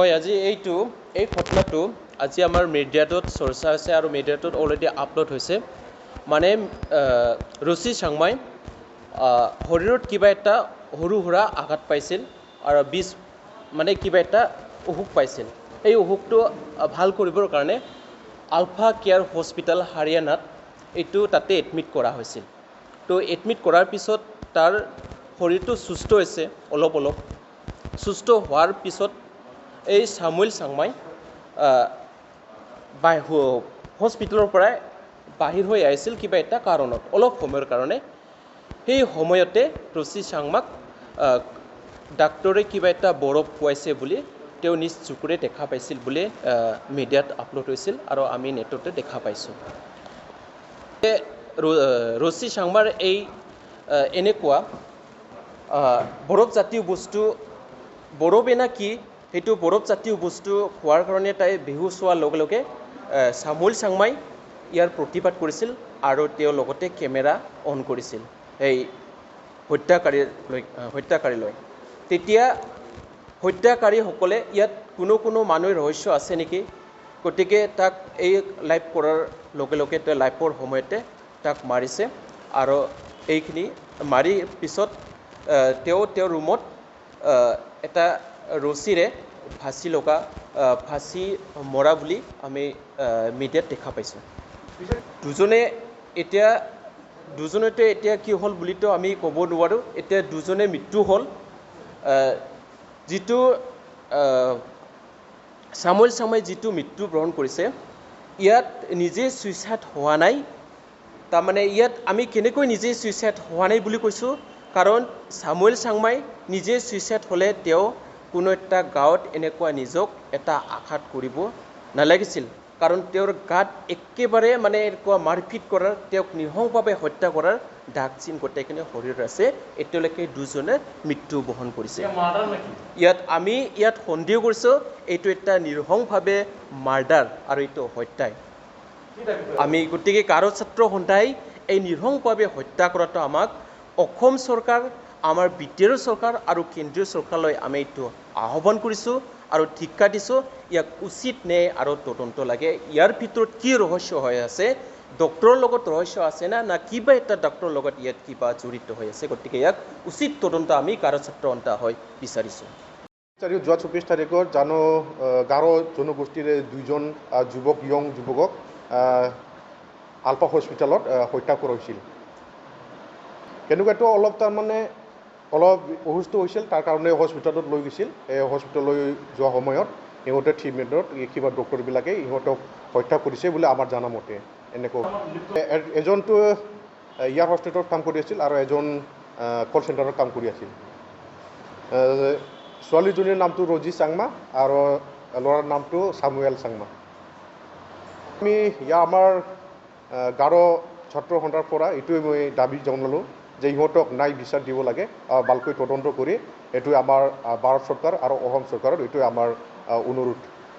হয়, আজি এই ঘটনাটো আজি আমাৰ মিডিয়াটোত চৰ্চা হৈছে আৰু মিডিয়াটোত অলৰেডি আপলোড হৈছে। মানে ৰুচি চাংমাই শৰীৰত কিবা এটা সৰু সুৰা আঘাত পাইছিল আৰু মানে কিবা এটা অসুখ পাইছিল। এই অসুখটো ভাল কৰিবৰ কাৰণে আলফা কেয়াৰ হস্পিটেল হাৰিয়ানাত তাতে এডমিট কৰা হৈছিল। তো এডমিট কৰাৰ পিছত তাৰ শৰীৰটো সুস্থ হৈছে অলপ সুস্থ হোৱাৰ পিছত এই সামুৱেল চাংমাই হস্পিটেলৰ পৰাই বাহিৰ হৈ আহিছিল কিবা এটা কাৰণত, অলপ সময়ৰ কাৰণে। সেই সময়তে ৰুচি চাংমাক ডাক্তৰে কিবা এটা বৰফ খুৱাইছে বুলি তেওঁ নিজ চকুৰে দেখা পাইছিল বুলি মিডিয়াত আপলোড হৈছিল আৰু আমি নেটতে দেখা পাইছোঁ। ৰুচি চাংমাৰ এই এনেকুৱা বৰফজাতীয় বস্তু, বৰফে না কি সেইটো বৰফজাতীয় বস্তু খোৱাৰ কাৰণে তাই বেহুচ হোৱাৰ লগে লগে সামুৱেল চাংমাই ইয়াৰ প্ৰতিবাদ কৰিছিল আৰু তেওঁ লগতে কেমেৰা অন কৰিছিল সেই হত্যাকাৰীলৈ। তেতিয়া হত্যাকাৰীসকলে ইয়াত কোনো মানুহৰ ৰহস্য আছে নেকি, গতিকে তাক এই লাইভ কৰাৰ লগে লগে তেওঁ লাইভৰ সময়তে তাক মাৰিছে আৰু এইখিনি মাৰি পিছত তেওঁৰ ৰুমত এটা ৰছীৰে ফাঁচি মৰা বুলি আমি মিডিয়াত দেখা পাইছোঁ। দুজনতে এতিয়া কি হ'ল বুলিতো আমি ক'ব নোৱাৰোঁ। এতিয়া দুজনে মৃত্যু হ'ল। যিটো সামুৱেল চাংমাই যিটো মৃত্যুবৰণ কৰিছে, ইয়াত নিজে ছুইচাইড হোৱা নাই। তাৰমানে ইয়াত আমি কেনেকৈ নিজে ছুইচাইড হোৱা নাই বুলি কৈছোঁ, কাৰণ সামুৱেল চাংমাই নিজে ছুইচাইড হ'লে তেওঁ কোনো এটা গাঁৱত এনেকুৱা নিজক এটা আঘাত কৰিব নালাগিছিল, কাৰণ তেওঁৰ গাত একেবাৰে মানে এনেকুৱা মাৰপিট কৰাৰ, তেওঁক নিৰ্মমভাৱে হত্যা কৰাৰ দাগ চিন গোটেইখিনি শৰীৰত আছে। এতিয়ালৈকে দুজনে মৃত্যু বহন কৰিছে। আমি সন্দেহ কৰিছোঁ এইটো এটা নিৰ্মমভাৱে মাৰ্ডাৰ আৰু এইটো হত্যাই। আমি গতিকে কাৰো ছাত্ৰ সন্থাই এই নিৰ্মমভাৱে হত্যা কৰাটো আমাক অসম চৰকাৰ, আমাৰ BTR চৰকাৰ আৰু কেন্দ্ৰীয় চৰকাৰলৈ আমি এইটো আহ্বান কৰিছোঁ আৰু ধিক্কা দিছোঁ। ইয়াক উচিত ন্যায় আৰু তদন্ত লাগে। ইয়াৰ ভিতৰত কি ৰহস্য হৈ আছে, ডক্টৰৰ লগত ৰহস্য আছে না কিবা এটা ডক্টৰৰ লগত ইয়াত কিবা জড়িত হৈ আছে, গতিকে ইয়াক উচিত তদন্ত আমি গাৰো ছাত্ৰ সন্থা হৈ বিচাৰিছোঁ। যোৱা 24 তাৰিখত গাৰো জনগোষ্ঠীৰে দুজন ইয়ং যুৱকক আলফা হস্পিটেলত হত্যা কৰা হৈছিল। কেনেকুৱাটো অলপ অসুস্থ হৈছিল, তাৰ কাৰণে হস্পিটেলত লৈ গৈছিল। এই হস্পিটেললৈ যোৱা সময়ত সিহঁতে ট্ৰিটমেণ্টত কিবা ডক্টৰবিলাকে ইহঁতক হত্যা কৰিছে বুলি আমাৰ জনা মতে। এনেকুৱা এজনটো ইয়াৰ হস্পিটেলত কাম কৰি আছিল আৰু এজন কল চেণ্টাৰত কাম কৰি আছিল। ছোৱালীজনীৰ নামটো ৰজি চাংমা আৰু ল'ৰাৰ নামটো সামুৱেল চাংমা। আমি আমাৰ গাৰো ছাত্ৰ সন্থাৰ পৰা এইটোৱে মই দাবী জনালোঁ যে ইহঁতক ন্যায় বিচাৰ দিব লাগে, ভালকৈ তদন্ত কৰি। এইটোৱে আমাৰ ভাৰত চৰকাৰ আৰু অসম চৰকাৰৰ এইটোৱে আমাৰ অনুৰোধ।